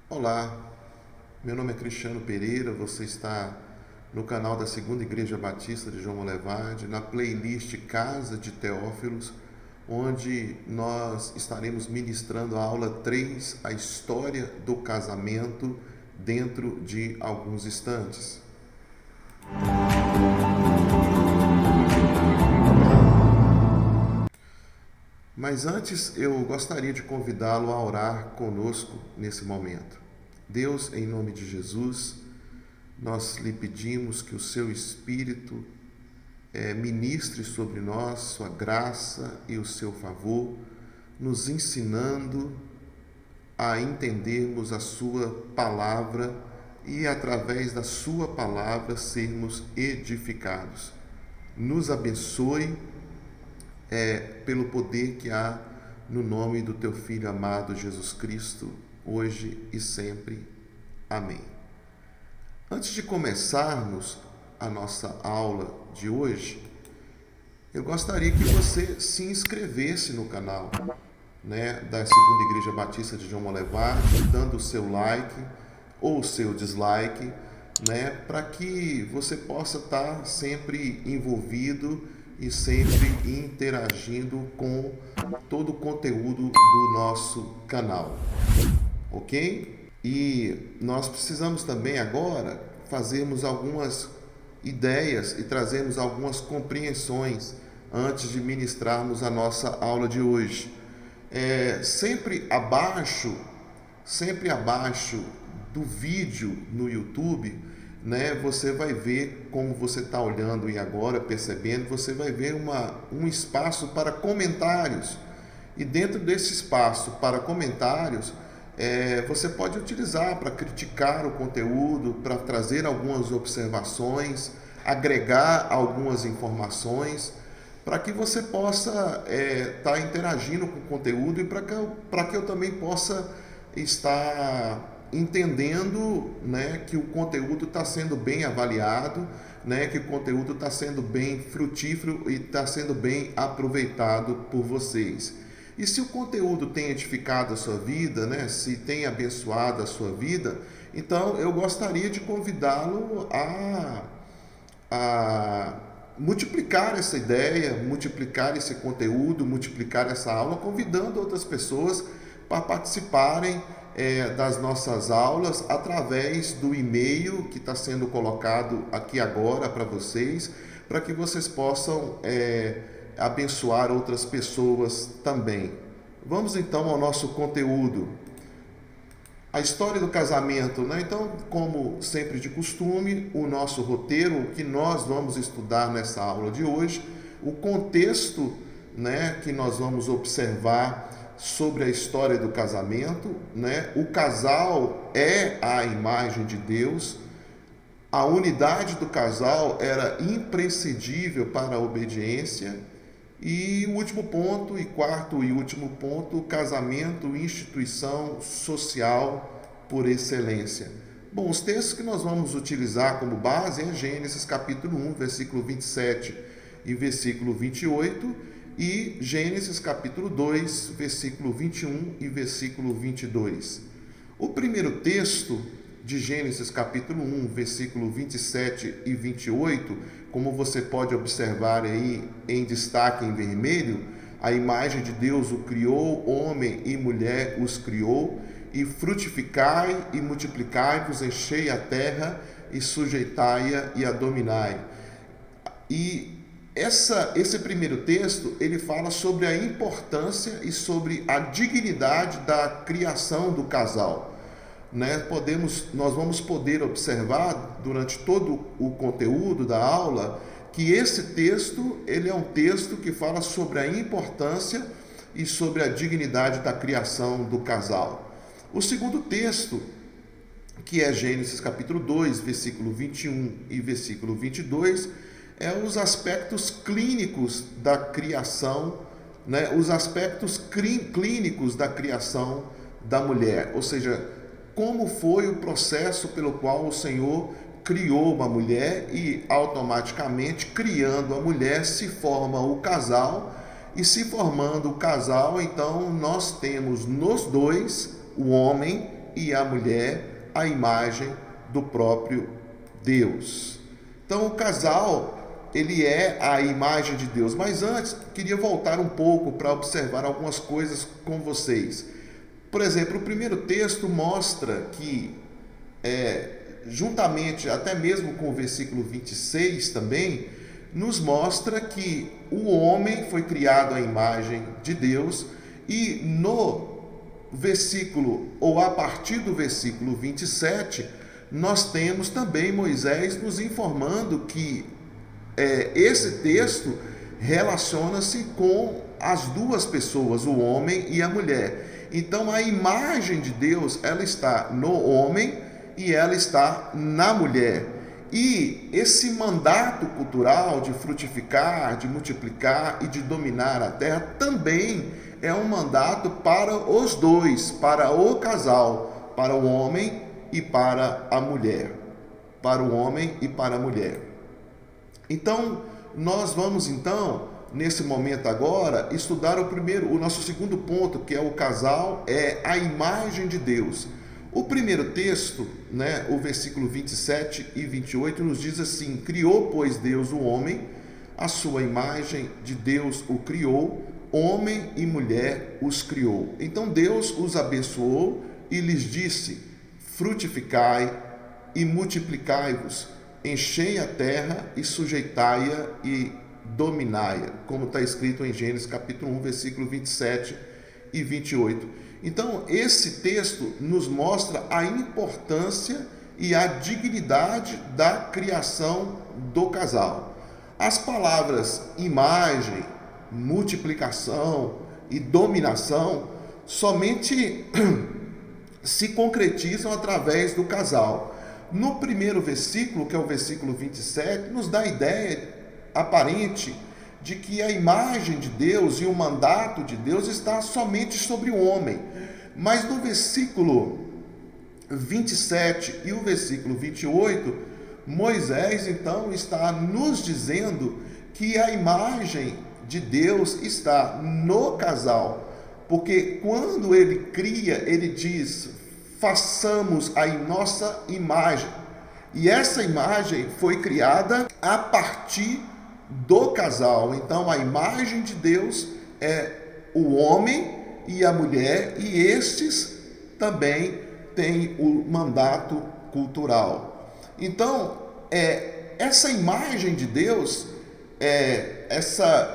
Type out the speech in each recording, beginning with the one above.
Olá, meu nome é Cristiano Pereira, você está no canal da Segunda Igreja Batista de João Molevade, na playlist Casa de Teófilos, onde nós estaremos ministrando a aula 3, a história do casamento, dentro de alguns instantes. Mas antes eu gostaria de convidá-lo a orar conosco nesse momento. Deus, em nome de Jesus, nós lhe pedimos que o seu Espírito ministre sobre nós sua graça e o seu favor, nos ensinando a entendermos a sua palavra e, através da sua palavra, sermos edificados. Nos abençoe pelo poder que há no nome do teu Filho amado Jesus Cristo, hoje e sempre. Amém. Antes de começarmos a nossa aula de hoje, eu gostaria que você se inscrevesse no canal, da Segunda Igreja Batista de João Molevade, dando o seu like ou o seu dislike, para que você possa estar sempre envolvido e sempre interagindo com todo o conteúdo do nosso canal, ok? E nós precisamos também agora fazermos algumas ideias e trazermos algumas compreensões antes de ministrarmos a nossa aula de hoje. Sempre abaixo do vídeo no YouTube, você vai ver, como você está olhando e agora percebendo, você vai ver um espaço para comentários. E dentro desse espaço para comentários, você pode utilizar para criticar o conteúdo, para trazer algumas observações, agregar algumas informações, para que você possa estar interagindo com o conteúdo e para que eu também possa estar entendendo, que o conteúdo está sendo bem avaliado, que o conteúdo está sendo bem frutífero e está sendo bem aproveitado por vocês. E se o conteúdo tem edificado a sua vida, se tem abençoado a sua vida, então eu gostaria de convidá-lo a multiplicar essa ideia, multiplicar esse conteúdo, multiplicar essa aula, convidando outras pessoas para participarem das nossas aulas através do e-mail que está sendo colocado aqui agora para vocês, para que vocês possam abençoar outras pessoas também. Vamos então ao nosso conteúdo. A história do casamento, Então, como sempre de costume, o nosso roteiro, o que nós vamos estudar nessa aula de hoje, o contexto, que nós vamos observar sobre a história do casamento, O casal é a imagem de Deus. A unidade do casal era imprescindível para a obediência. E o último ponto, e quarto e último ponto, o casamento, instituição social por excelência. Bom, os textos que nós vamos utilizar como base é Gênesis capítulo 1, versículo 27 e versículo 28, e Gênesis capítulo 2, versículo 21 e versículo 22. O primeiro texto de Gênesis capítulo 1, versículo 27 e 28, como você pode observar aí em destaque em vermelho, a imagem de Deus o criou, homem e mulher os criou, e frutificai e multiplicai-vos, enchei a terra e sujeitai-a e a dominai. E esse primeiro texto, ele fala sobre a importância e sobre a dignidade da criação do casal. Nós vamos poder observar durante todo o conteúdo da aula que esse texto, ele é um texto que fala sobre a importância e sobre a dignidade da criação do casal. O segundo texto, que é Gênesis capítulo 2, versículo 21 e versículo 22, é os aspectos clínicos da criação, os aspectos clínicos da criação da mulher, ou seja, como foi o processo pelo qual o Senhor criou uma mulher e automaticamente, criando a mulher, se forma o casal, e se formando o casal, então nós temos nos dois, o homem e a mulher à imagem do próprio Deus. Então o casal, ele é a imagem de Deus. Mas antes, queria voltar um pouco para observar algumas coisas com vocês. Por exemplo, o primeiro texto mostra que, juntamente até mesmo com o versículo 26 também, nos mostra que o homem foi criado à imagem de Deus, e no versículo, ou a partir do versículo 27, nós temos também Moisés nos informando que esse texto relaciona-se com as duas pessoas, o homem e a mulher. Então a imagem de Deus, ela está no homem e ela está na mulher. E esse mandato cultural de frutificar, de multiplicar e de dominar a terra também é um mandato para os dois, para o casal, para o homem e para a mulher. Para o homem e para a mulher. Então, nós vamos nesse momento agora, estudar o nosso segundo ponto, que é o casal, é a imagem de Deus. O primeiro texto, o versículo 27 e 28, nos diz assim: criou, pois, Deus o homem, a sua imagem de Deus o criou, homem e mulher os criou. Então Deus os abençoou e lhes disse: frutificai e multiplicai-vos, enchei a terra e sujeitai-a e dominai-a, como está escrito em Gênesis capítulo 1, versículo 27 e 28. Então, esse texto nos mostra a importância e a dignidade da criação do casal. As palavras imagem, multiplicação e dominação somente se concretizam através do casal. No primeiro versículo, que é o versículo 27, nos dá a ideia aparente de que a imagem de Deus e o mandato de Deus está somente sobre o homem. Mas no versículo 27 e o versículo 28, Moisés então está nos dizendo que a imagem de Deus está no casal, porque quando ele cria, ele diz: façamos a nossa imagem, e essa imagem foi criada a partir do casal. Então a imagem de Deus é o homem e a mulher, e estes também têm o mandato cultural. Então essa imagem de Deus,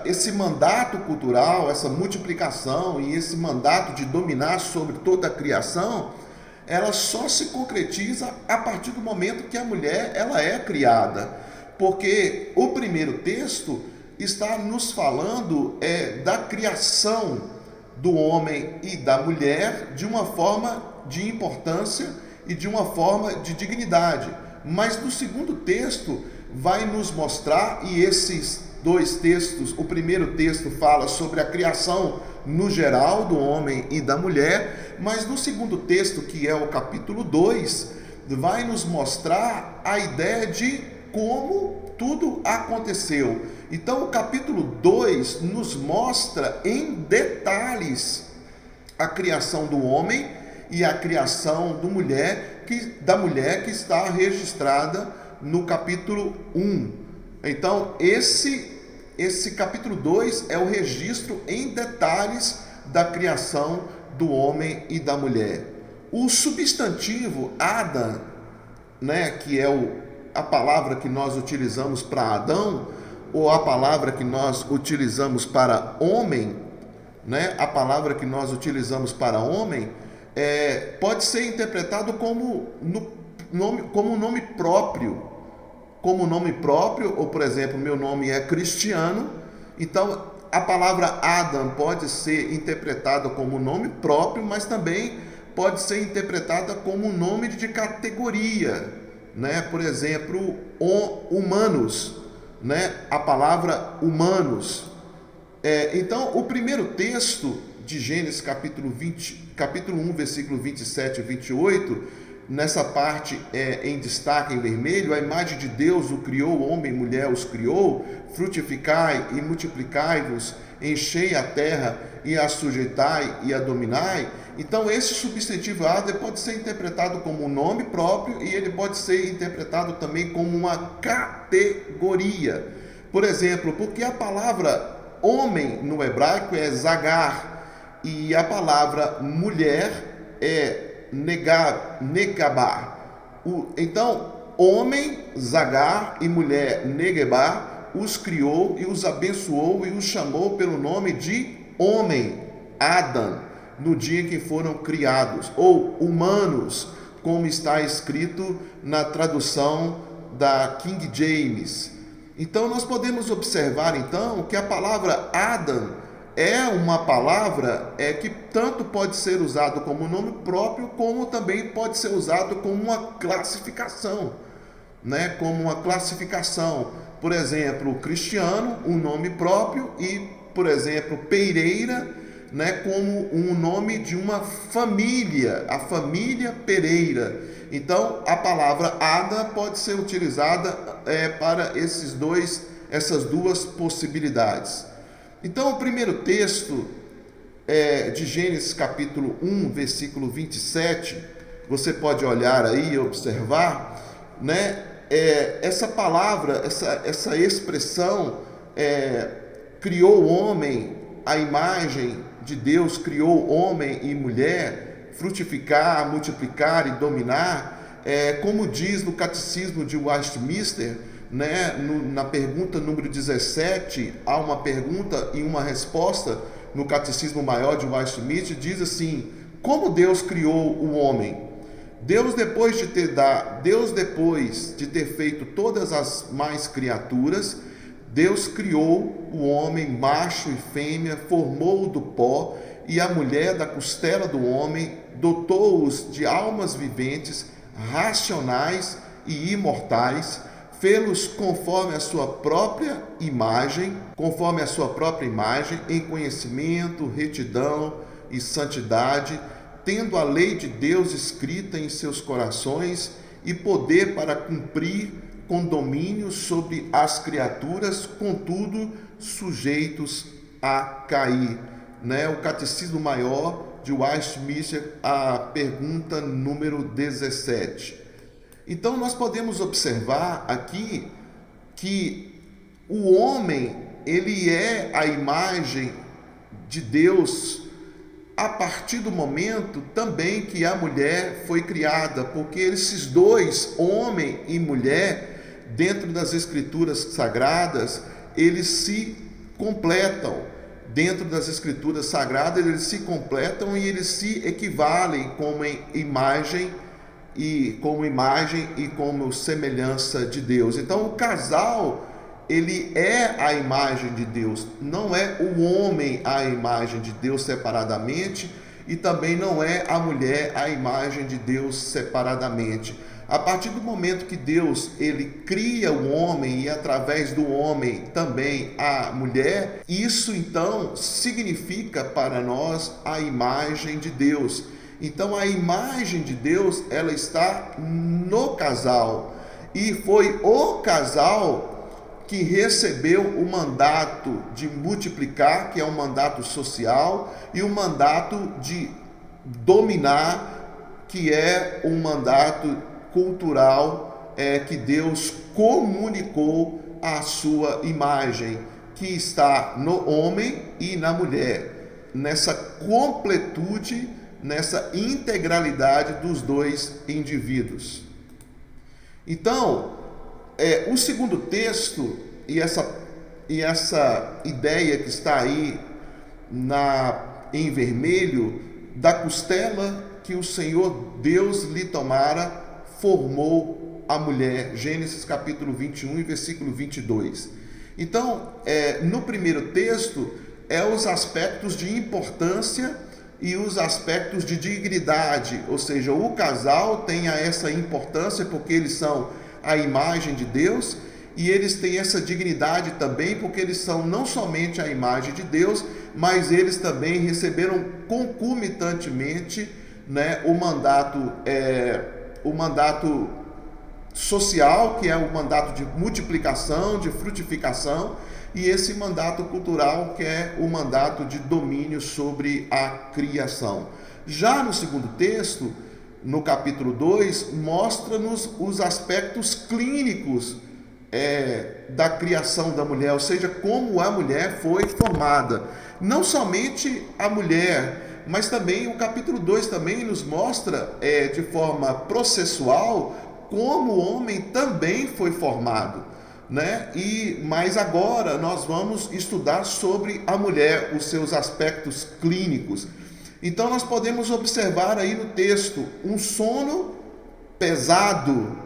esse mandato cultural, essa multiplicação e esse mandato de dominar sobre toda a criação, ela só se concretiza a partir do momento que a mulher ela é criada. Porque o primeiro texto está nos falando da criação do homem e da mulher de uma forma de importância e de uma forma de dignidade. Mas no segundo texto vai nos mostrar, e esses dois textos, o primeiro texto fala sobre a criação no geral do homem e da mulher, mas no segundo texto, que é o capítulo 2, vai nos mostrar a ideia de como tudo aconteceu. Então o capítulo 2 nos mostra em detalhes a criação do homem e a criação da mulher que está registrada no capítulo 1. Então esse capítulo 2 é o registro em detalhes da criação do homem e da mulher. O substantivo Adam, que é a palavra que nós utilizamos para Adão, ou a palavra que nós utilizamos para homem, a palavra que nós utilizamos para homem, pode ser interpretado como um nome próprio. Como nome próprio, ou por exemplo, meu nome é Cristiano, então a palavra Adam pode ser interpretada como nome próprio, mas também pode ser interpretada como um nome de categoria. Por exemplo, humanos, a palavra humanos. Então, o primeiro texto de Gênesis capítulo 1, versículo 27 e 28, nessa parte em destaque em vermelho: a imagem de Deus o criou, homem e mulher os criou, frutificai e multiplicai-vos, enchei a terra e a sujeitai e a dominai. Então, esse substantivo Adam pode ser interpretado como um nome próprio e ele pode ser interpretado também como uma categoria. Por exemplo, porque a palavra homem no hebraico é zagar e a palavra mulher é negabá. Então, homem, zagar, e mulher, negebá, os criou e os abençoou e os chamou pelo nome de homem, Adam, no dia em que foram criados, ou humanos, como está escrito na tradução da King James. Então nós podemos observar então que a palavra Adam é uma palavra que tanto pode ser usado como nome próprio, como também pode ser usado como uma classificação, né? Como uma classificação. Por exemplo, cristiano, um nome próprio, e, por exemplo, Pereira, né, como um nome de uma família, a família Pereira. Então, a palavra Ada pode ser utilizada para essas duas possibilidades. Então, o primeiro texto de Gênesis capítulo 1, versículo 27, você pode olhar aí e observar, né? Essa palavra, essa expressão, criou o homem, a imagem de Deus criou homem e mulher, frutificar, multiplicar e dominar, como diz no Catecismo de Westminster, né, na pergunta número 17, há uma pergunta e uma resposta no Catecismo Maior de Westminster, diz assim: como Deus criou o homem? Deus depois de ter feito todas as mais criaturas, Deus criou o homem, macho e fêmea, formou-o do pó, e a mulher da costela do homem, dotou-os de almas viventes, racionais e imortais, fê-los conforme a sua própria imagem, em conhecimento, retidão e santidade, tendo a lei de Deus escrita em seus corações e poder para cumprir com domínio sobre as criaturas, contudo sujeitos a cair. Né? O Catecismo Maior de Westminster, a pergunta número 17. Então nós podemos observar aqui que o homem, ele é a imagem de Deus a partir do momento também que a mulher foi criada, porque esses dois, homem e mulher, dentro das Escrituras Sagradas, eles se completam. Dentro das Escrituras Sagradas, eles se completam e eles se equivalem como imagem e como semelhança de Deus. Então, o casal, ele é a imagem de Deus, não é o homem a imagem de Deus separadamente, e também não é a mulher a imagem de Deus separadamente. A partir do momento que Deus ele cria o homem e através do homem também a mulher, isso então significa para nós a imagem de Deus. Então a imagem de Deus, ela está no casal, e foi o casal que recebeu o mandato de multiplicar, que é um mandato social, e o mandato de dominar, que é um mandato cultural, que Deus comunicou a sua imagem, que está no homem e na mulher, nessa completude, nessa integralidade dos dois indivíduos. Então, o segundo texto e essa ideia que está aí em vermelho, da costela que o Senhor Deus lhe tomara, formou a mulher. Gênesis capítulo 21 e versículo 22. Então, no primeiro texto, os aspectos de importância e os aspectos de dignidade, ou seja, o casal tem essa importância porque eles são a imagem de Deus, e eles têm essa dignidade também porque eles são não somente a imagem de Deus, mas eles também receberam concomitantemente, né, o mandato social, que é o mandato de multiplicação, de frutificação, e esse mandato cultural, que é o mandato de domínio sobre a criação. Já no segundo texto, no capítulo 2, mostra-nos os aspectos clínicos da criação da mulher, ou seja, como a mulher foi formada. Não somente a mulher, mas também o capítulo 2 também nos mostra de forma processual como o homem também foi formado, né? Mas agora nós vamos estudar sobre a mulher, os seus aspectos clínicos. Então nós podemos observar aí no texto um sono pesado,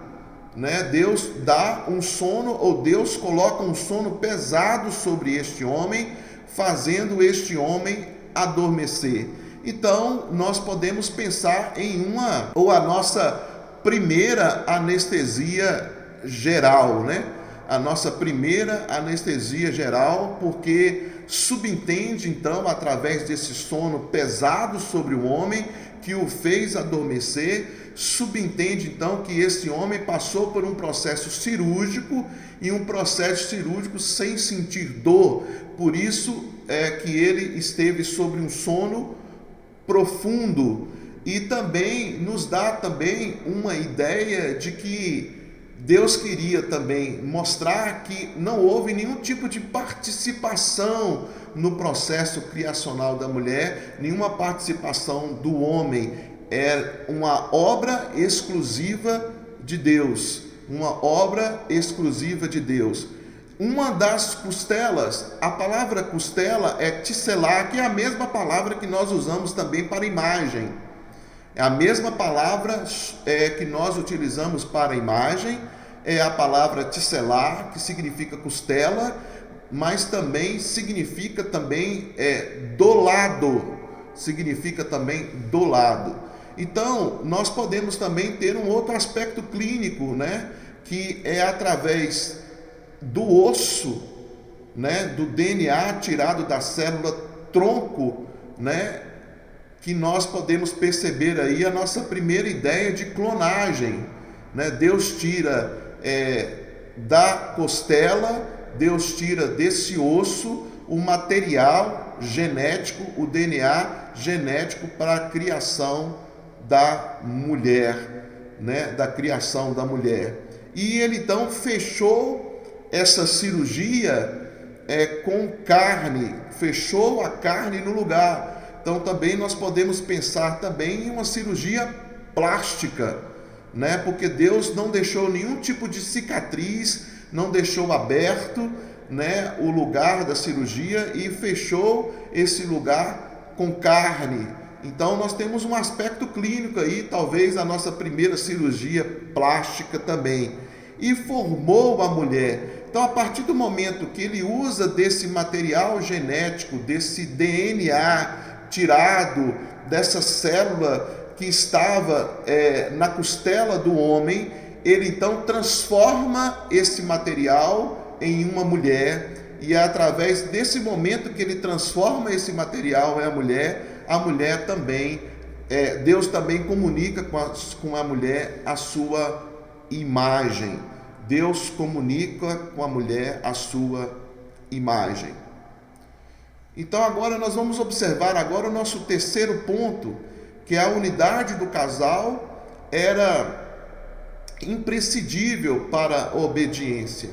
né? Deus dá um sono, ou Deus coloca um sono pesado sobre este homem, fazendo este homem adormecer. Então nós podemos pensar em a nossa primeira anestesia geral, né? A nossa primeira anestesia geral, porque subentende então, através desse sono pesado sobre o homem, que o fez adormecer, subentende então que esse homem passou por um processo cirúrgico, e um processo cirúrgico sem sentir dor. Por isso que ele esteve sobre um sono profundo. E também nos dá também uma ideia de que Deus queria também mostrar que não houve nenhum tipo de participação no processo criacional da mulher, nenhuma participação do homem. É uma obra exclusiva de Deus, uma obra exclusiva de Deus. Uma das costelas, a palavra costela é tisselá, que é a mesma palavra que nós usamos também para imagem. É a mesma palavra que nós utilizamos para imagem, é a palavra tisselá, que significa costela, mas também significa do lado, significa também do lado. Então, nós podemos também ter um outro aspecto clínico, né, que é através do osso, né, do DNA tirado da célula tronco, né, que nós podemos perceber aí a nossa primeira ideia de clonagem, né? Deus tira da costela, Deus tira desse osso o material genético, o DNA genético para a criação da mulher, né? Da criação da mulher. E ele então fechou essa cirurgia com carne, fechou a carne no lugar. Então também nós podemos pensar também em uma cirurgia plástica, né? Porque Deus não deixou nenhum tipo de cicatriz, não deixou aberto, né, o lugar da cirurgia, e fechou esse lugar com carne. Então nós temos um aspecto clínico aí, talvez a nossa primeira cirurgia plástica também. E formou a mulher. Então, a partir do momento que ele usa desse material genético, desse DNA tirado dessa célula que estava na costela do homem, ele então transforma esse material em uma mulher, e é através desse momento que ele transforma esse material em a mulher também, Deus também comunica com a mulher a sua imagem. Deus comunica com a mulher a sua imagem. Então agora nós vamos observar agora o nosso terceiro ponto, que a unidade do casal era imprescindível para a obediência.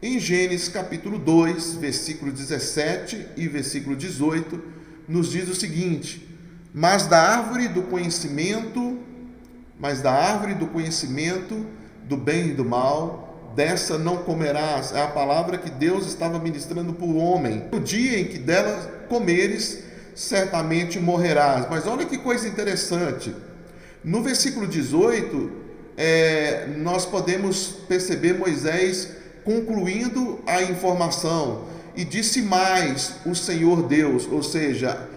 Em Gênesis capítulo 2, versículo 17 e versículo 18, nos diz o seguinte: Mas da árvore do conhecimento do bem e do mal, dessa não comerás. É a palavra que Deus estava ministrando para o homem. No dia em que dela comeres, certamente morrerás. Mas olha que coisa interessante. No versículo 18, nós podemos perceber Moisés concluindo a informação. E disse mais o Senhor Deus, ou seja,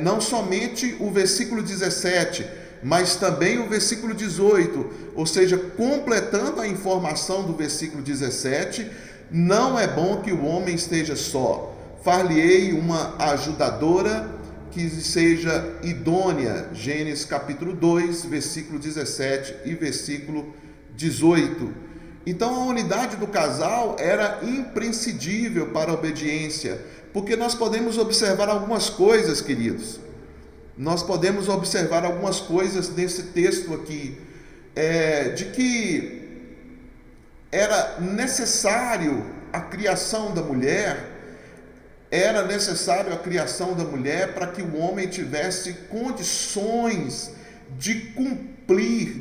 não somente o versículo 17, mas também o versículo 18, ou seja, completando a informação do versículo 17, não é bom que o homem esteja só. Far-lhe-ei uma ajudadora que seja idônea. Gênesis capítulo 2, versículo 17 e versículo 18. Então a unidade do casal era imprescindível para a obediência, porque nós podemos observar algumas coisas, queridos. nós podemos observar algumas coisas nesse texto aqui, de que era necessário a criação da mulher, para que o homem tivesse condições de cumprir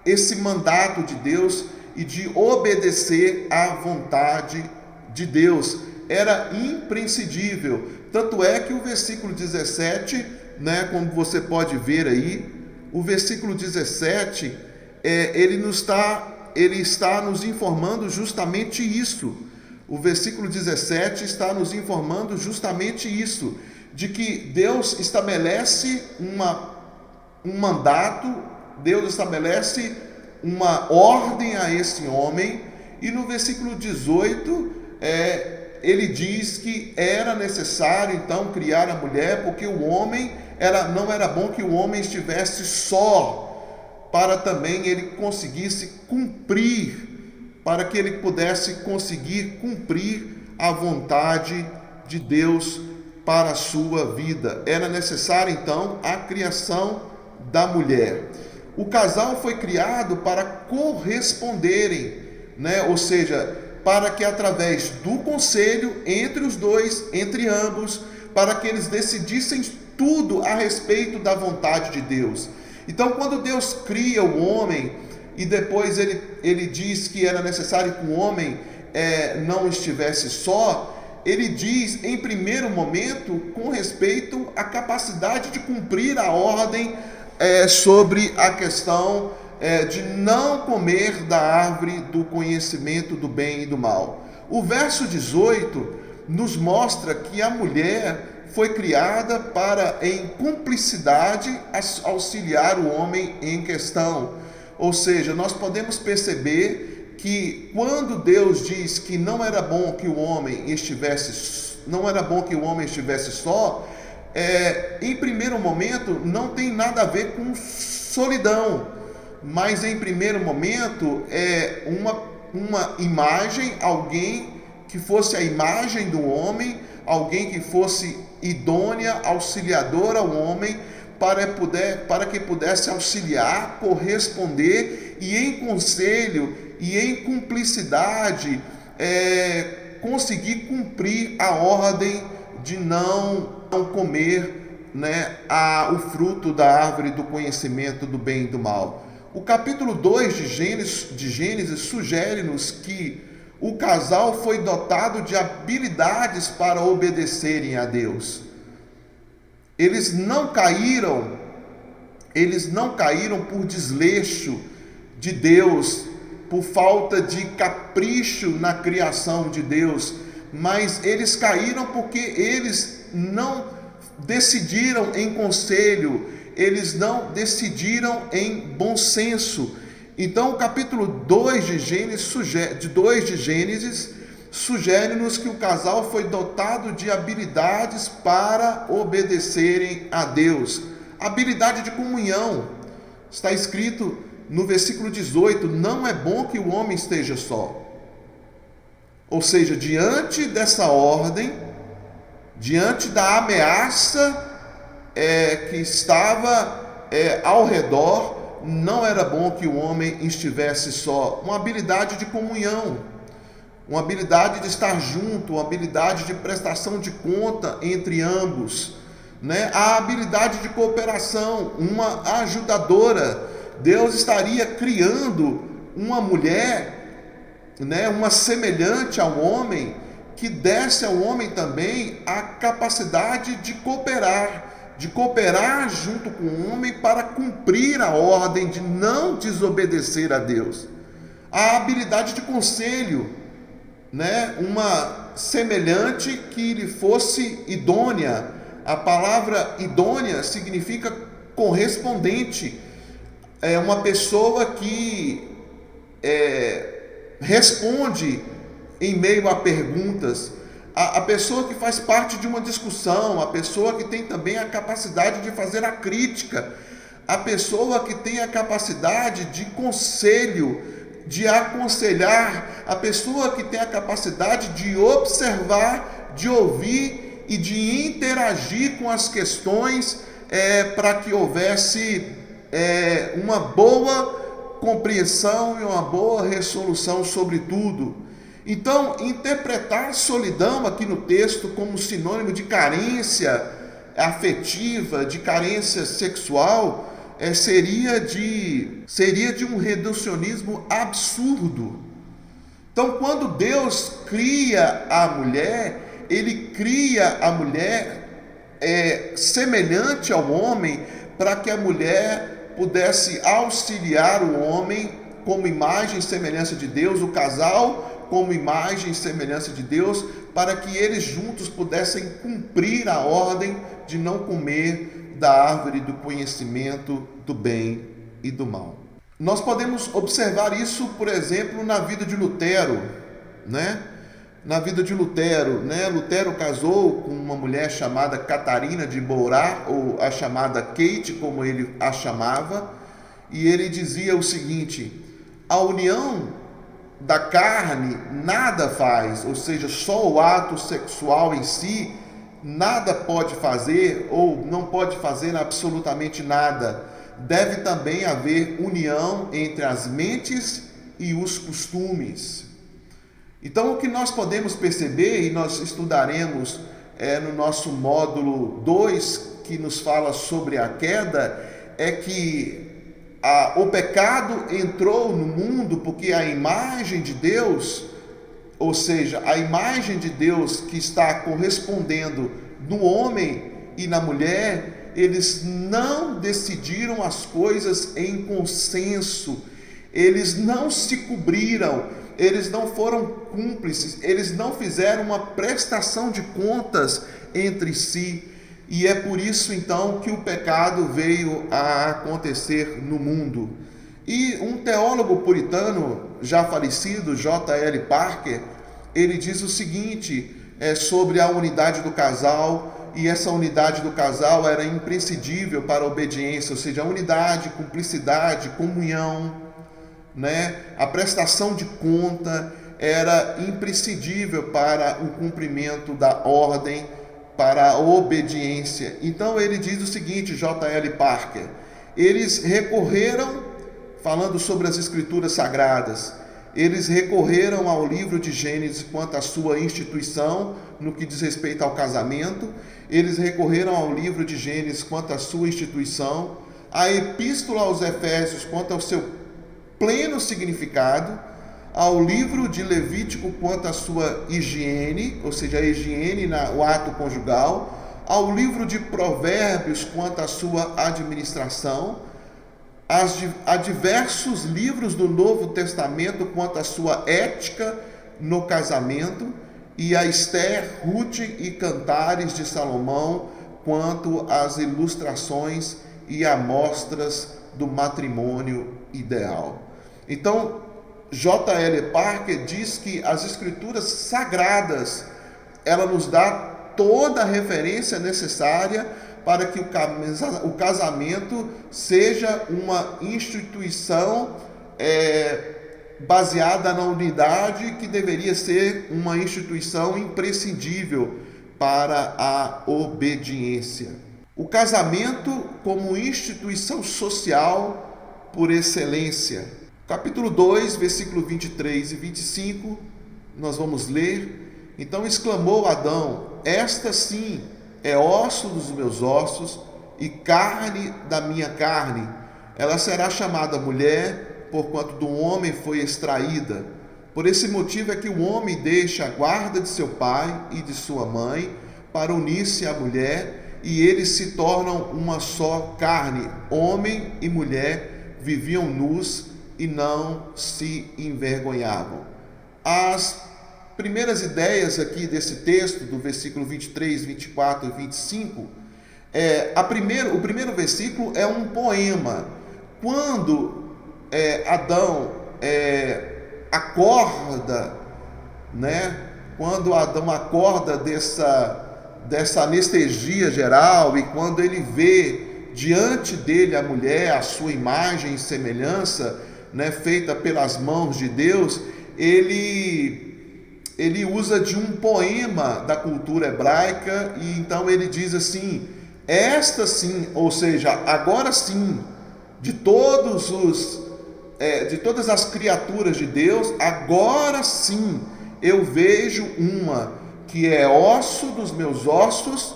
esse mandato de Deus e de obedecer à vontade de Deus. Era imprescindível. Tanto é que o versículo 17, como você pode ver aí, o versículo 17, ele está nos informando justamente isso. O versículo 17 está nos informando justamente isso, de que Deus estabelece um mandato, Deus estabelece uma ordem a esse homem, e no versículo 18, ele diz que era necessário então criar a mulher, porque não era bom que o homem estivesse só, para também ele conseguisse cumprir, para que ele pudesse conseguir cumprir a vontade de Deus para a sua vida. Era necessária então a criação da mulher. O casal foi criado para corresponderem, ou seja, para que através do conselho entre os dois, entre ambos, para que eles decidissem tudo a respeito da vontade de Deus. Então, quando Deus cria o homem e depois ele diz que era necessário que o homem não estivesse só, ele diz em primeiro momento com respeito à capacidade de cumprir a ordem sobre a questão de não comer da árvore do conhecimento do bem e do mal. O verso 18 nos mostra que a mulher foi criada para, em cumplicidade, auxiliar o homem em questão. Ou seja, nós podemos perceber que quando Deus diz que não era bom que o homem estivesse só, em primeiro momento não tem nada a ver com solidão, mas em primeiro momento é uma imagem, alguém que fosse a imagem do homem, alguém que fosse idônea, auxiliador ao homem, para que pudesse auxiliar, corresponder e em conselho e em cumplicidade conseguir cumprir a ordem de não comer o fruto da árvore do conhecimento do bem e do mal. O capítulo 2 de Gênesis sugere-nos que o casal foi dotado de habilidades para obedecerem a Deus. Eles não caíram por desleixo de Deus, por falta de capricho na criação de Deus, mas eles caíram porque eles não decidiram em conselho, eles não decidiram em bom senso. Então o capítulo 2 de Gênesis sugere-nos que o casal foi dotado de habilidades para obedecerem a Deus. Habilidade de comunhão. Está escrito no versículo 18, não é bom que o homem esteja só. Ou seja, diante dessa ordem, diante da ameaça que estava ao redor, não era bom que o homem estivesse só. Uma habilidade de comunhão, uma habilidade de estar junto, uma habilidade de prestação de conta entre ambos, a habilidade de cooperação, uma ajudadora. Deus estaria criando uma mulher, uma semelhante ao homem, que desse ao homem também a capacidade de cooperar junto com o homem para cumprir a ordem de não desobedecer a Deus. A habilidade de conselho, uma semelhante que lhe fosse idônea. A palavra idônea significa correspondente. É uma pessoa que responde em meio a perguntas, a pessoa que faz parte de uma discussão, a pessoa que tem também a capacidade de fazer a crítica, a pessoa que tem a capacidade de conselho, de aconselhar, a pessoa que tem a capacidade de observar, de ouvir e de interagir com as questões para que houvesse uma boa compreensão e uma boa resolução sobre tudo. Então, interpretar solidão aqui no texto como sinônimo de carência afetiva, de carência sexual, seria de um reducionismo absurdo. Então, quando Deus cria a mulher, Ele cria a mulher semelhante ao homem, para que a mulher pudesse auxiliar o homem como imagem e semelhança de Deus, o casal como imagem e semelhança de Deus, para que eles juntos pudessem cumprir a ordem de não comer da árvore do conhecimento do bem e do mal. Nós podemos observar isso, por exemplo, na vida de Lutero, né? Na vida de Lutero, né? Lutero casou com uma mulher chamada Catarina de Bourá, ou a chamada Kate, como ele a chamava, e ele dizia o seguinte: a união da carne nada faz, ou seja, só o ato sexual em si nada pode fazer, ou não pode fazer absolutamente nada. Deve também haver união entre as mentes e os costumes. Então, o que nós podemos perceber, e nós estudaremos no nosso módulo 2, que nos fala sobre a queda, é que o pecado entrou no mundo porque a imagem de Deus, ou seja, a imagem de Deus que está correspondendo no homem e na mulher, eles não decidiram as coisas em consenso, eles não se cobriram, eles não foram cúmplices, eles não fizeram uma prestação de contas entre si. E é por isso então que o pecado veio a acontecer no mundo. E um teólogo puritano já falecido, J.L. Parker, ele diz o seguinte sobre a unidade do casal, e essa unidade do casal era imprescindível para a obediência, ou seja, a unidade, cumplicidade, comunhão, né? A prestação de conta era imprescindível para o cumprimento da ordem, para a obediência. Então ele diz o seguinte, J.L. Parker, eles recorreram, falando sobre as escrituras sagradas, eles recorreram ao livro de Gênesis quanto à sua instituição, no que diz respeito ao casamento, eles recorreram ao livro de Gênesis quanto à sua instituição, à epístola aos Efésios quanto ao seu pleno significado, ao livro de Levítico quanto à sua higiene, ou seja, a higiene o ato conjugal, ao livro de Provérbios quanto à sua administração, a diversos livros do Novo Testamento quanto à sua ética no casamento, e a Esther, Ruth e Cantares de Salomão quanto às ilustrações e amostras do matrimônio ideal. Então, J.L. Parker diz que as escrituras sagradas, ela nos dá toda a referência necessária para que o casamento seja uma instituição baseada na unidade, que deveria ser uma instituição imprescindível para a obediência. O casamento como instituição social por excelência. Capítulo 2, versículo 23 e 25, nós vamos ler. Então exclamou Adão: esta sim é osso dos meus ossos e carne da minha carne. Ela será chamada mulher, porquanto do homem foi extraída. Por esse motivo é que o homem deixa a guarda de seu pai e de sua mãe para unir-se à mulher, e eles se tornam uma só carne. Homem e mulher viviam nus e não se envergonhavam. As primeiras ideias aqui desse texto, do versículo 23, 24 e 25, o primeiro versículo é um poema. Quando Adão acorda, né? Quando Adão acorda dessa anestesia geral, e quando ele vê diante dele a mulher, a sua imagem e semelhança, né, feita pelas mãos de Deus, ele ele usa de um poema da cultura hebraica, e então ele diz assim: esta sim, ou seja, agora sim, de todas as criaturas de Deus, agora sim eu vejo uma que é osso dos meus ossos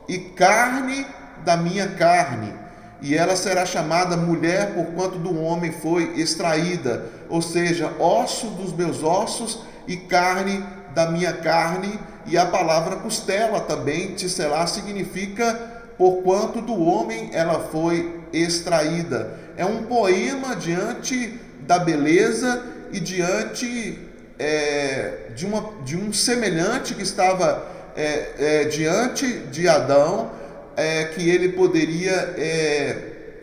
e carne da minha carne, e ela será chamada mulher, porquanto do homem foi extraída, ou seja, osso dos meus ossos e carne da minha carne. E a palavra costela também, tisselá, significa porquanto do homem ela foi extraída. É um poema diante da beleza e diante de um semelhante que estava diante de Adão, que ele poderia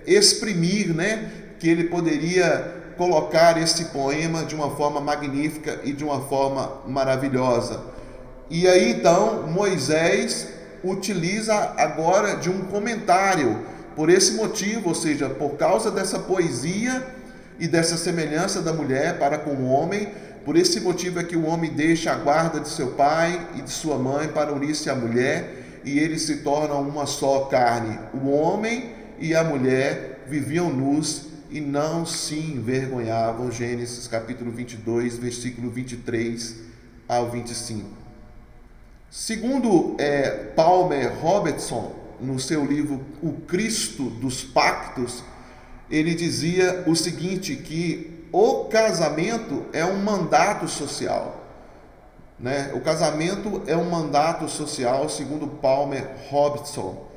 exprimir, né? Que ele poderia colocar esse poema de uma forma magnífica e de uma forma maravilhosa. E aí então Moisés utiliza agora de um comentário por esse motivo, ou seja, por causa dessa poesia e dessa semelhança da mulher para com o homem. Por esse motivo é que o homem deixa a guarda de seu pai e de sua mãe para unir-se à mulher, e eles se tornam uma só carne. O homem e a mulher viviam nus e não se envergonhavam. Gênesis capítulo 22, versículo 23 ao 25. Segundo Palmer Robertson, no seu livro O Cristo dos Pactos, ele dizia o seguinte, que o casamento é um mandato social, né? O casamento é um mandato social, segundo Palmer Robertson.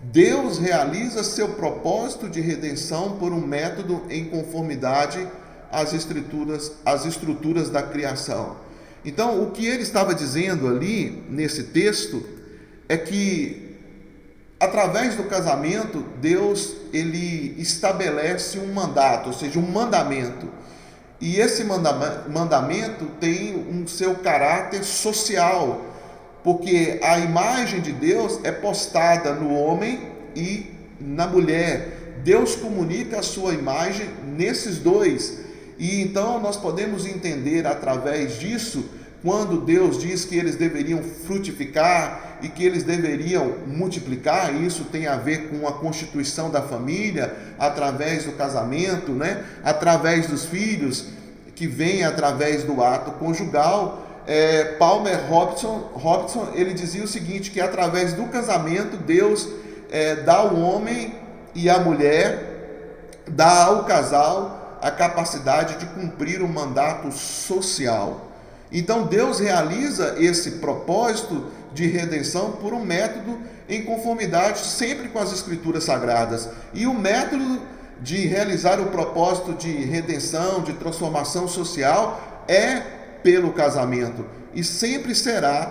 Deus realiza seu propósito de redenção por um método em conformidade às estruturas da criação. Então, o que ele estava dizendo ali nesse texto é que através do casamento, Deus ele estabelece um mandato, ou seja, um mandamento. E esse mandamento tem um seu caráter social, porque a imagem de Deus é postada no homem e na mulher. Deus comunica a sua imagem nesses dois. E então nós podemos entender através disso, quando Deus diz que eles deveriam frutificar e que eles deveriam multiplicar. Isso tem a ver com a constituição da família, através do casamento, né? Através dos filhos, que vem através do ato conjugal. Palmer Robertson, ele dizia o seguinte, que através do casamento, Deus dá ao homem e à mulher, dá ao casal a capacidade de cumprir um mandato social. Então Deus realiza esse propósito de redenção por um método em conformidade sempre com as Escrituras Sagradas. E o método de realizar o propósito de redenção, de transformação social, é pelo casamento. E sempre será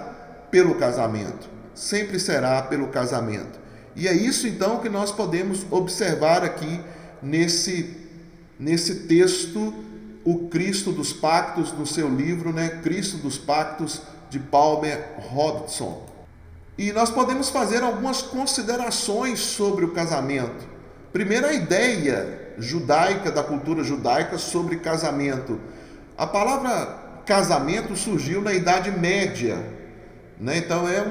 pelo casamento. Sempre será pelo casamento. E é isso então que nós podemos observar aqui nesse texto, o Cristo dos Pactos, no seu livro, né? Cristo dos Pactos, de Palmer Robertson. E nós podemos fazer algumas considerações sobre o casamento. Primeiro, a ideia judaica, da cultura judaica sobre casamento. A palavra casamento surgiu na Idade Média, né? Então é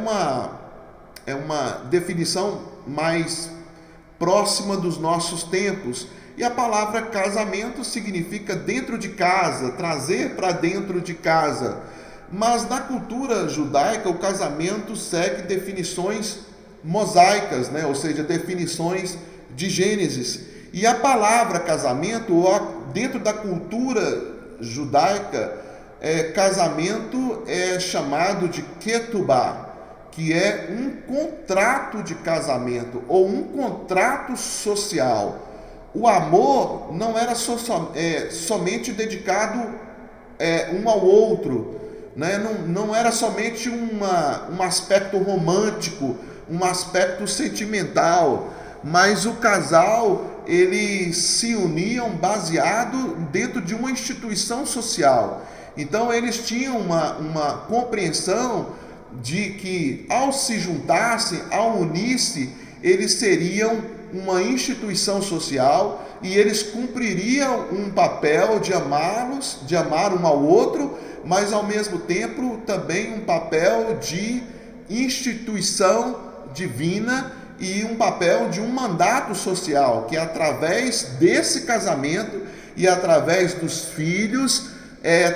uma definição mais próxima dos nossos tempos. E a palavra casamento significa dentro de casa, trazer para dentro de casa. Mas na cultura judaica, o casamento segue definições mosaicas, né? Ou seja, definições de Gênesis. E a palavra casamento, dentro da cultura judaica, casamento é chamado de ketubá, que é um contrato de casamento ou um contrato social. O amor não era somente dedicado um ao outro, né? Não era somente um aspecto romântico, um aspecto sentimental, mas o casal, eles se uniam baseado dentro de uma instituição social. Então eles tinham uma compreensão de que ao se juntassem, ao unir-se, eles seriam uma instituição social, e eles cumpririam um papel de amá-los, de amar um ao outro, mas ao mesmo tempo também um papel de instituição divina e um papel de um mandato social, que através desse casamento e através dos filhos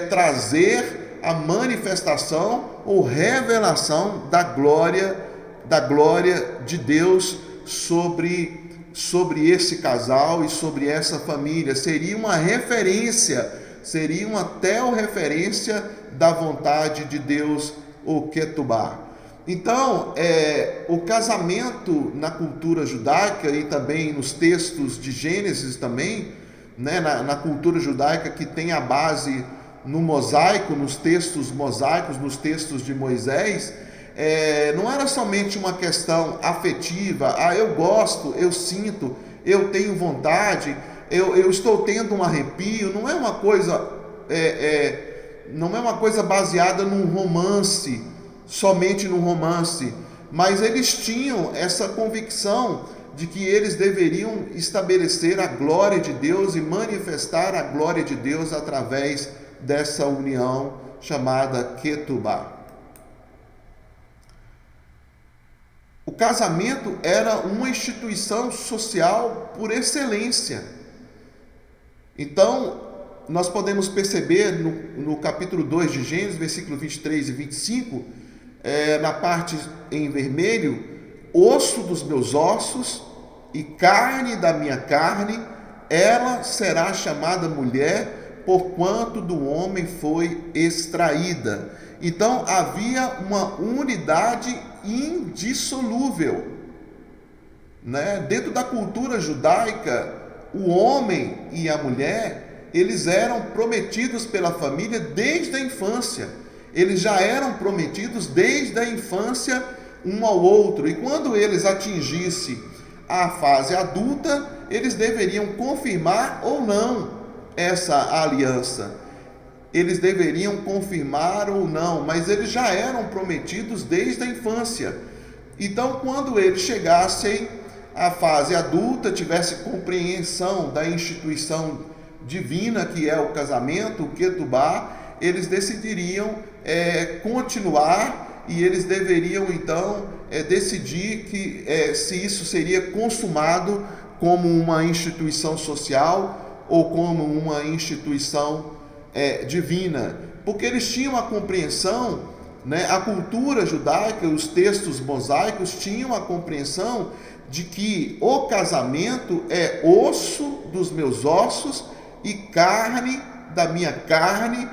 trazer a manifestação ou revelação da glória de Deus sobre esse casal e sobre essa família. Seria uma referência, seria uma teorreferência da vontade de Deus, o Ketubá. Então, o casamento na cultura judaica e também nos textos de Gênesis também, né, na cultura judaica que tem a base no mosaico, nos textos mosaicos, nos textos de Moisés, não era somente uma questão afetiva, eu gosto, eu sinto, eu tenho vontade, eu estou tendo um arrepio, não é uma coisa baseada num romance, somente num romance, mas eles tinham essa convicção de que eles deveriam estabelecer a glória de Deus e manifestar a glória de Deus através dessa união chamada Ketubá. O casamento era uma instituição social por excelência. Então, nós podemos perceber no capítulo 2 de Gênesis, versículo 23 e 25, na parte em vermelho: osso dos meus ossos e carne da minha carne, ela será chamada mulher, porquanto do homem foi extraída. Então havia uma unidade indissolúvel, né? Dentro da cultura judaica, o homem e a mulher, eles eram prometidos pela família desde a infância. Eles já eram prometidos desde a infância um ao outro, e quando eles atingissem a fase adulta, eles deveriam confirmar ou não essa aliança. Eles deveriam confirmar ou não, mas eles já eram prometidos desde a infância. Então, quando eles chegassem à fase adulta, tivessem compreensão da instituição divina que é o casamento, o Ketubá, eles decidiriam continuar, e eles deveriam então decidir que se isso seria consumado como uma instituição social ou como uma instituição divina, porque eles tinham a compreensão, né, a cultura judaica, os textos mosaicos tinham a compreensão de que o casamento é osso dos meus ossos e carne da minha carne,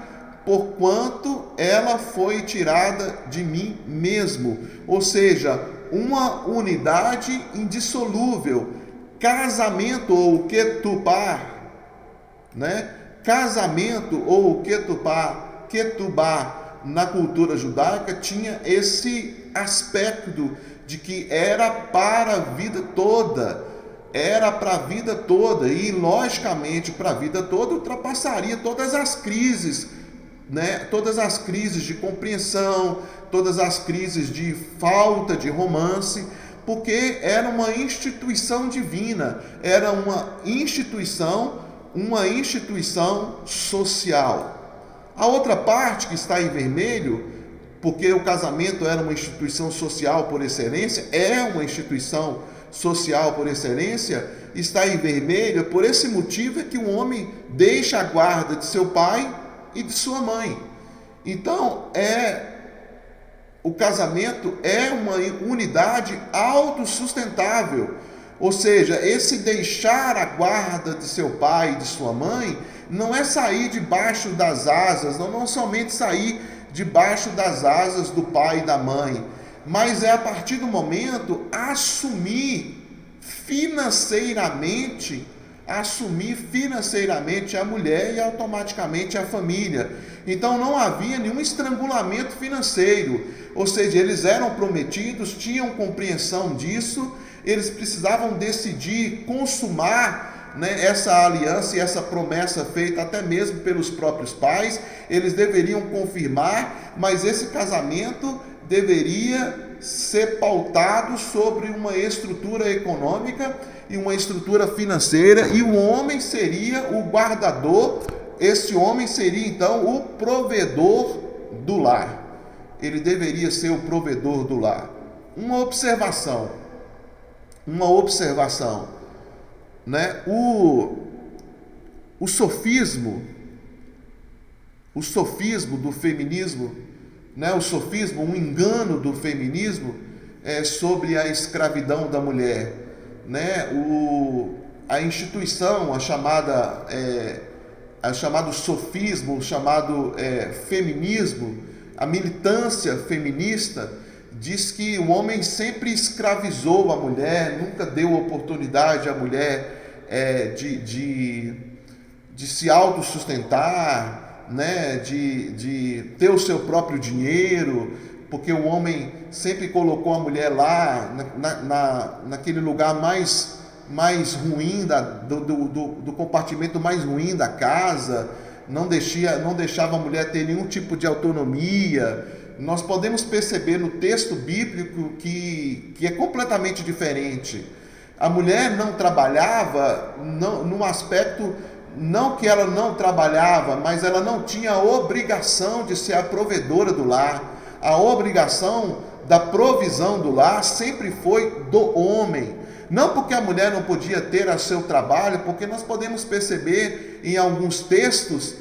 porquanto ela foi tirada de mim mesmo. Ou seja, uma unidade indissolúvel. Casamento ou Ketubá, né? Casamento ou Ketubá na cultura judaica tinha esse aspecto de que era para a vida toda, era para a vida toda, e logicamente para a vida toda ultrapassaria todas as crises, né? Todas as crises de compreensão, todas as crises de falta de romance, porque era uma instituição divina, era uma instituição social. A outra parte que está em vermelho, porque o casamento era uma instituição social por excelência, é uma instituição social por excelência, está em vermelho. Por esse motivo é que o homem deixa a guarda de seu pai e de sua mãe. Então, o casamento é uma unidade autossustentável. Ou seja, esse deixar a guarda de seu pai e de sua mãe não é sair debaixo das asas, não somente sair debaixo das asas do pai e da mãe, mas é a partir do momento assumir financeiramente a mulher e automaticamente a família. Então não havia nenhum estrangulamento financeiro, ou seja, eles eram prometidos, tinham compreensão disso, eles precisavam decidir consumar, né, essa aliança e essa promessa feita até mesmo pelos próprios pais. Eles deveriam confirmar, mas esse casamento deveria ser pautado sobre uma estrutura econômica e uma estrutura financeira, e o homem seria o guardador. Esse homem seria então o provedor do lar. Ele deveria ser o provedor do lar. Uma observação, né? O sofismo do feminismo, né? O sofismo, um engano do feminismo sobre a escravidão da mulher, né? A instituição, a chamado sofismo, o chamado feminismo, a militância feminista, diz que o homem sempre escravizou a mulher, nunca deu oportunidade à mulher de se autossustentar, né? de ter o seu próprio dinheiro, porque o homem sempre colocou a mulher lá naquele lugar mais ruim, do compartimento mais ruim da casa, não deixava a mulher ter nenhum tipo de autonomia. Nós podemos perceber no texto bíblico que é completamente diferente. A mulher não trabalhava, num aspecto, não que ela não trabalhava, mas ela não tinha a obrigação de ser a provedora do lar. A obrigação da provisão do lar sempre foi do homem. Não porque a mulher não podia ter o seu trabalho, porque nós podemos perceber em alguns textos,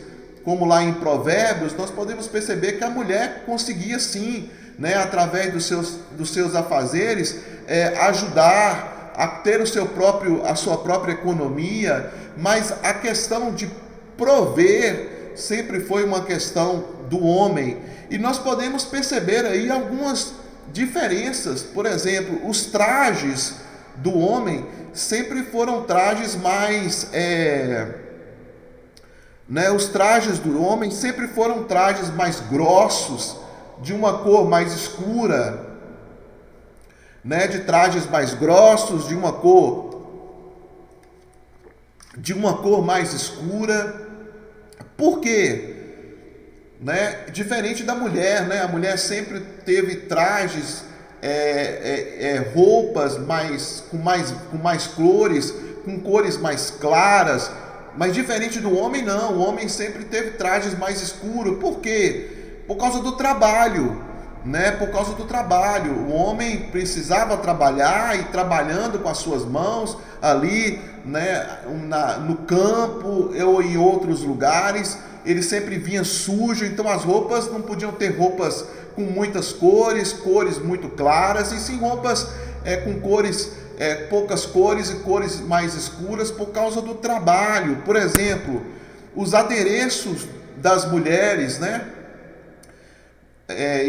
como lá em Provérbios, nós podemos perceber que a mulher conseguia sim, né, através dos seus afazeres, ajudar a ter a sua própria economia, mas a questão de prover sempre foi uma questão do homem. E nós podemos perceber aí algumas diferenças. Por exemplo, os trajes do homem sempre foram trajes mais... os trajes do homem sempre foram trajes mais grossos, de uma cor mais escura, né? De trajes mais grossos, de uma cor mais escura. Por quê? Né? Diferente da mulher, né? A mulher sempre teve trajes, roupas com mais cores, com cores mais claras. Mas diferente do homem, não. O homem sempre teve trajes mais escuros. Por quê? Por causa do trabalho, né? Por causa do trabalho. O homem precisava trabalhar, e trabalhando com as suas mãos ali, né? No campo ou em outros lugares, ele sempre vinha sujo. Então as roupas não podiam ter roupas com muitas cores muito claras, e sim roupas com cores, poucas cores e cores mais escuras, por causa do trabalho. Por exemplo, os adereços das mulheres, né?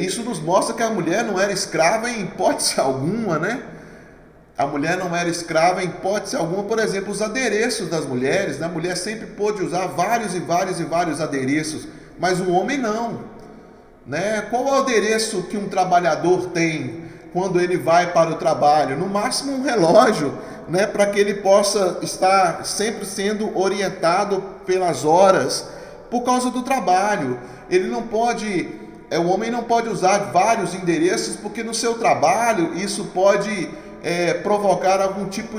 Isso nos mostra que a mulher não era escrava em hipótese alguma, né? A mulher não era escrava em hipótese alguma. Por exemplo, os adereços das mulheres, né? A mulher sempre pôde usar vários adereços, mas o homem não, né? Qual é o adereço que um trabalhador tem quando ele vai para o trabalho? No máximo um relógio, né? Para que ele possa estar sempre sendo orientado pelas horas, por causa do trabalho. Ele não pode, o homem não pode usar vários endereços, porque no seu trabalho isso pode provocar algum tipo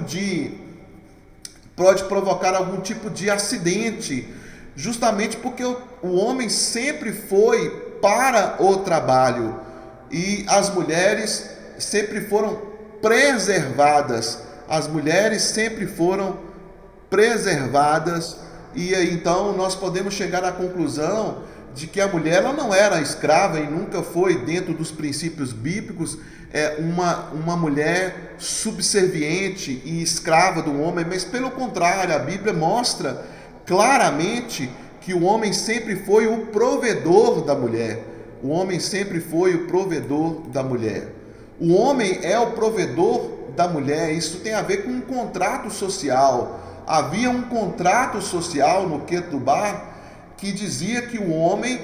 de acidente, justamente porque o homem sempre foi para o trabalho, e as mulheres sempre foram preservadas. E aí então nós podemos chegar à conclusão de que a mulher, ela não era escrava e nunca foi, dentro dos princípios bíblicos, uma mulher subserviente e escrava do homem, mas pelo contrário, a Bíblia mostra claramente que o homem sempre foi o provedor da mulher. O homem sempre foi o provedor da mulher. O homem é o provedor da mulher. Isso tem a ver com um contrato social. Havia um contrato social no Ketubá que dizia que o homem,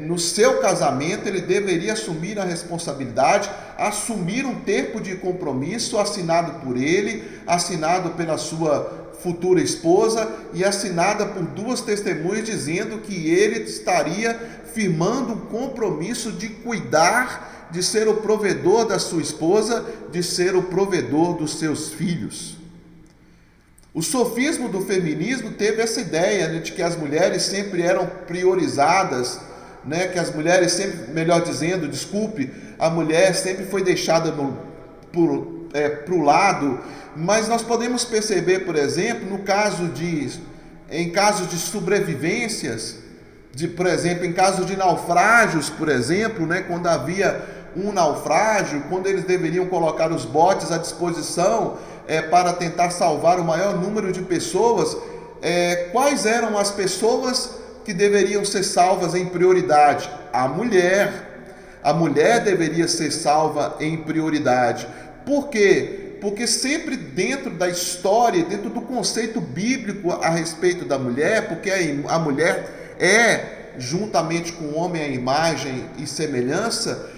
no seu casamento, ele deveria assumir a responsabilidade, assumir um termo de compromisso assinado por ele, assinado pela sua futura esposa e assinada por 2 testemunhas dizendo que ele estaria firmando um compromisso de cuidar, de ser o provedor da sua esposa, de ser o provedor dos seus filhos. O sofismo do feminismo teve essa ideia, né, de que as mulheres sempre eram priorizadas, né, que as mulheres sempre, melhor dizendo, a mulher sempre foi deixada para o lado, mas nós podemos perceber, por exemplo, em casos de sobrevivências, por exemplo, em casos de naufrágios, por exemplo, né, quando havia um naufrágio, quando eles deveriam colocar os botes à disposição para tentar salvar o maior número de pessoas, quais eram as pessoas que deveriam ser salvas em prioridade? A mulher. A mulher deveria ser salva em prioridade. Por quê? Porque sempre dentro da história, dentro do conceito bíblico a respeito da mulher, porque a mulher juntamente com o homem, a imagem e semelhança,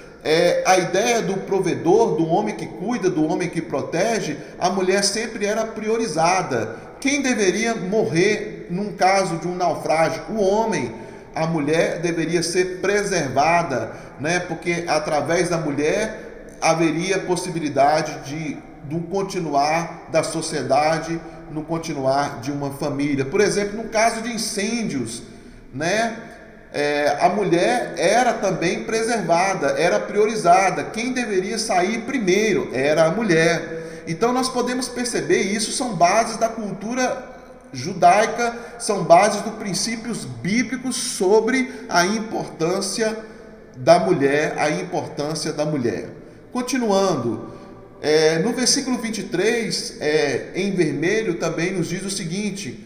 a ideia do provedor, do homem que cuida, do homem que protege, a mulher sempre era priorizada. Quem deveria morrer num caso de um naufrágio? O homem. A mulher deveria ser preservada, né? Porque através da mulher haveria possibilidade do continuar da sociedade, no continuar de uma família. Por exemplo, no caso de incêndios, né? A mulher era também preservada, era priorizada. Quem deveria sair primeiro era a mulher. Então nós podemos perceber, isso são bases da cultura judaica, são bases dos princípios bíblicos sobre a importância da mulher, Continuando, no versículo 23, em vermelho, também nos diz o seguinte: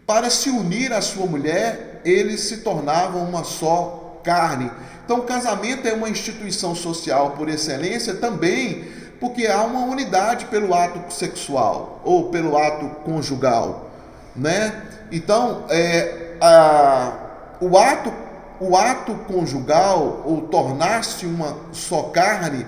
para se unir à sua mulher, eles se tornavam uma só carne. Então, o casamento é uma instituição social por excelência também, porque há uma unidade pelo ato sexual ou pelo ato conjugal, né? Então, o ato conjugal, ou tornar-se uma só carne,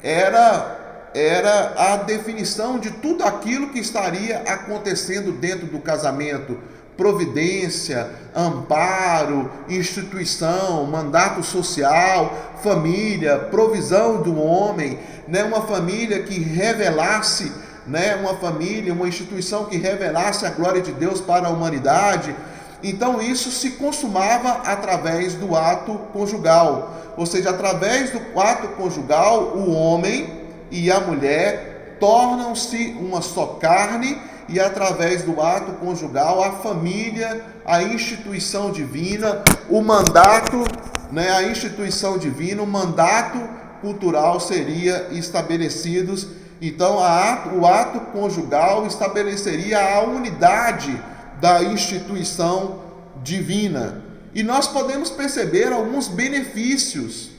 era a definição de tudo aquilo que estaria acontecendo dentro do casamento: providência, amparo, instituição, mandato social, família, provisão do homem, né? Uma família que revelasse, né? Uma instituição que revelasse a glória de Deus para a humanidade. Então isso se consumava através do ato conjugal, ou seja, através do ato conjugal, o homem e a mulher tornam-se uma só carne, e através do ato conjugal, a família, a instituição divina, o mandato, né, a instituição divina, o mandato cultural seria estabelecidos. Então, o ato conjugal estabeleceria a unidade da instituição divina. E nós podemos perceber alguns benefícios,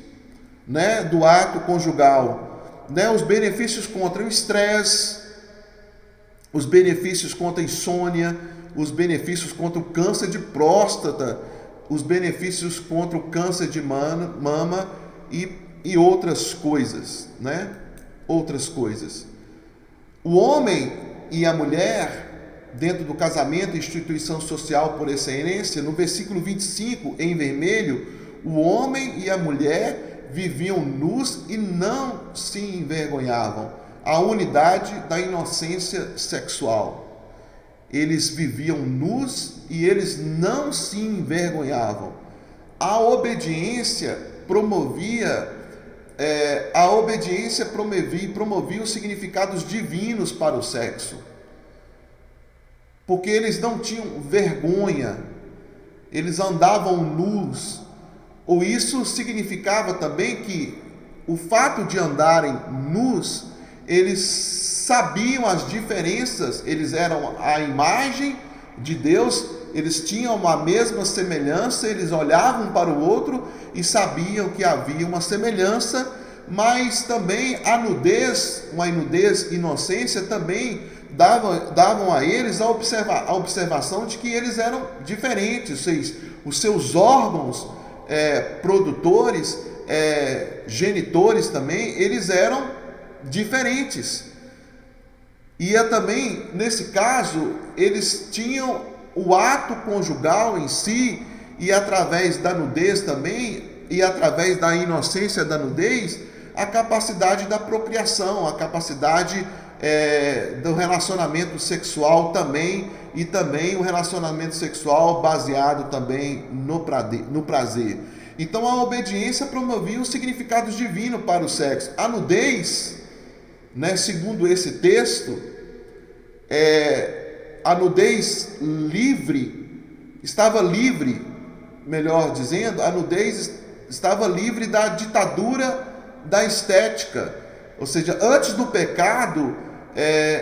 né, do ato conjugal, né, os benefícios contra o estresse, os benefícios contra a insônia, os benefícios contra o câncer de próstata, os benefícios contra o câncer de mama e outras coisas, né? Outras coisas. O homem e a mulher, dentro do casamento, instituição social por excelência, no versículo 25, em vermelho, o homem e a mulher viviam nus e não se envergonhavam. A unidade da inocência sexual. Eles viviam nus e eles não se envergonhavam. A obediência promovia os significados divinos para o sexo, porque eles não tinham vergonha, eles andavam nus. Ou isso significava também que o fato de andarem nus, eles sabiam as diferenças, eles eram a imagem de Deus, eles tinham a mesma semelhança, eles olhavam para o outro e sabiam que havia uma semelhança, mas também a nudez, uma nudez, inocência, também davam a eles a observação de que eles eram diferentes, os seus órgãos produtores, genitores também, eles eram diferentes. E também, nesse caso, eles tinham o ato conjugal em si, e através da nudez também, e através da inocência da nudez, a capacidade da procriação, a capacidade do relacionamento sexual também, e também o relacionamento sexual baseado também no prazer. Então a obediência promovia os significados divinos para o sexo. A nudez, né, segundo esse texto, a nudez estava livre, melhor dizendo, a nudez estava livre da ditadura da estética. Ou seja, antes do pecado,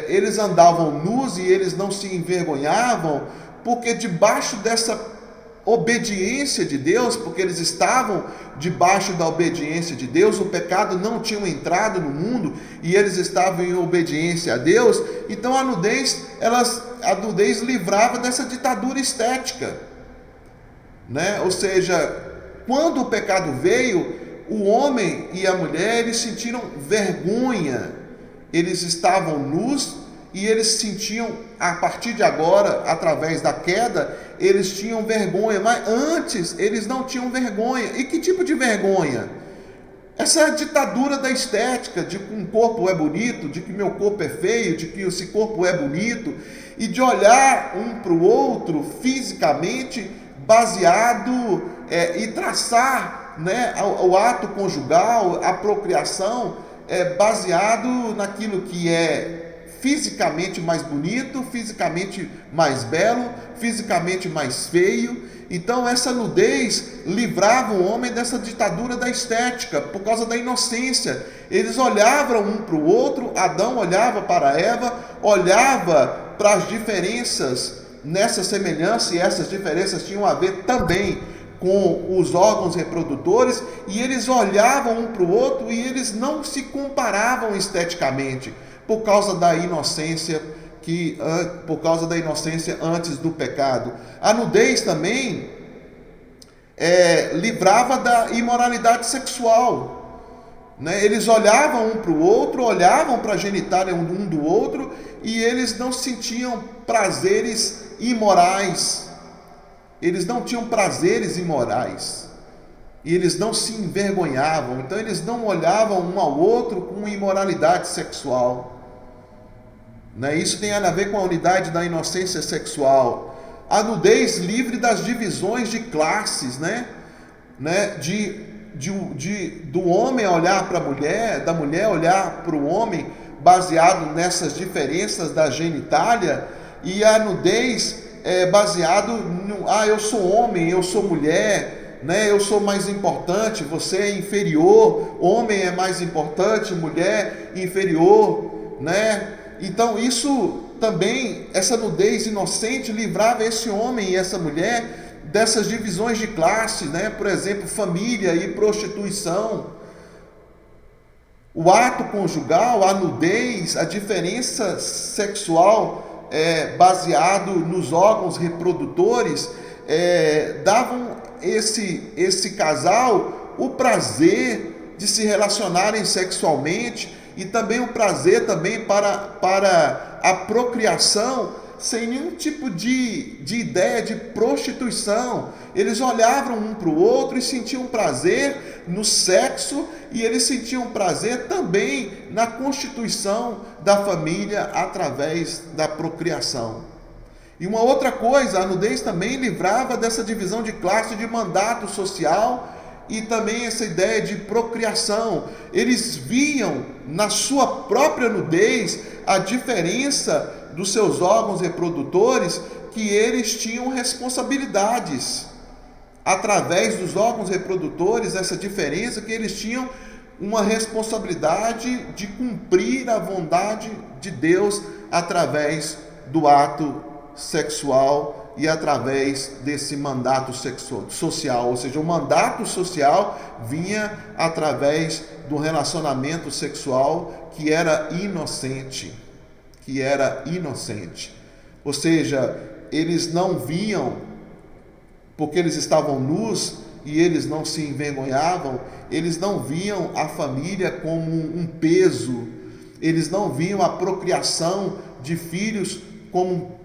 eles andavam nus e eles não se envergonhavam, porque debaixo dessa obediência de Deus, porque eles estavam debaixo da obediência de Deus, o pecado não tinha entrado no mundo e eles estavam em obediência a Deus. Então a nudez livrava dessa ditadura estética, né? Ou seja, quando o pecado veio, o homem e a mulher, eles sentiram vergonha, eles estavam nus e eles sentiam, a partir de agora, através da queda, eles tinham vergonha, mas antes eles não tinham vergonha. E que tipo de vergonha? Essa ditadura da estética, de que um corpo é bonito, de que meu corpo é feio, de que esse corpo é bonito, e de olhar um para o outro fisicamente, baseado e traçar, né, o ato conjugal, a procriação, baseado naquilo que é fisicamente mais bonito, fisicamente mais belo, fisicamente mais feio. Então essa nudez livrava o homem dessa ditadura da estética, por causa da inocência. Eles olhavam um para o outro, Adão olhava para Eva, olhava para as diferenças nessa semelhança, e essas diferenças tinham a ver também com os órgãos reprodutores, e eles olhavam um para o outro e eles não se comparavam esteticamente, por causa da inocência antes do pecado. A nudez também livrava da imoralidade sexual, né? Eles olhavam um para o outro, olhavam para a genitália um do outro, e eles não sentiam prazeres imorais. Eles não tinham prazeres imorais. E eles não se envergonhavam. Então eles não olhavam um ao outro com imoralidade sexual. Isso tem a ver com a unidade da inocência sexual. A nudez livre das divisões de classes, do homem olhar para a mulher, da mulher olhar para o homem, baseado nessas diferenças da genitália. E a nudez baseado no, eu sou homem, eu sou mulher, eu sou mais importante, você é inferior, homem é mais importante, mulher inferior, Então isso também, essa nudez inocente livrava esse homem e essa mulher dessas divisões de classes, por exemplo, família e prostituição. O ato conjugal, a nudez, a diferença sexual baseado nos órgãos reprodutores, davam esse casal o prazer de se relacionarem sexualmente, e também o prazer também para a procriação, sem nenhum tipo de ideia de prostituição. Eles olhavam um para o outro e sentiam prazer no sexo, e eles sentiam prazer também na constituição da família através da procriação. E uma outra coisa, a nudez também livrava dessa divisão de classe, de mandato social, e também essa ideia de procriação. Eles viam na sua própria nudez a diferença dos seus órgãos reprodutores, que eles tinham responsabilidades através dos órgãos reprodutores, essa diferença que eles tinham uma responsabilidade de cumprir a vontade de Deus através do ato sexual e através desse mandato social. Ou seja, o mandato social vinha através do relacionamento sexual que era inocente. Ou seja, eles não viam, porque eles estavam nus e eles não se envergonhavam, eles não viam a família como um peso, eles não viam a procriação de filhos como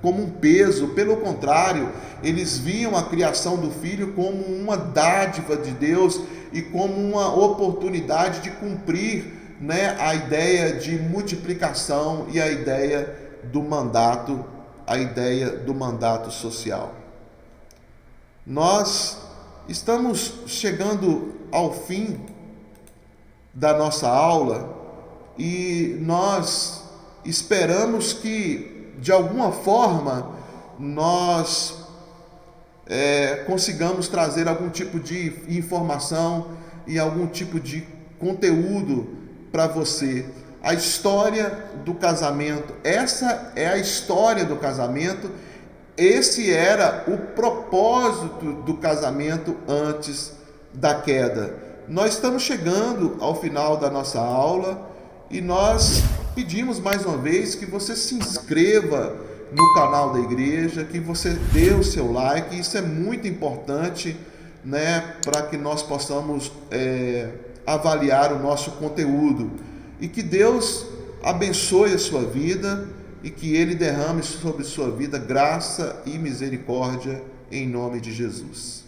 um peso, pelo contrário, eles viam a criação do filho como uma dádiva de Deus e como uma oportunidade de cumprir, né, a ideia de multiplicação e a ideia do mandato social. Nós estamos chegando ao fim da nossa aula e nós esperamos que, de alguma forma, nós consigamos trazer algum tipo de informação e algum tipo de conteúdo para você. A história do casamento, essa é a história do casamento, esse era o propósito do casamento antes da queda. Nós estamos chegando ao final da nossa aula e nós pedimos mais uma vez que você se inscreva no canal da igreja, que você dê o seu like. Isso é muito importante, né, para que nós possamos avaliar o nosso conteúdo. E que Deus abençoe a sua vida e que Ele derrame sobre sua vida graça e misericórdia em nome de Jesus.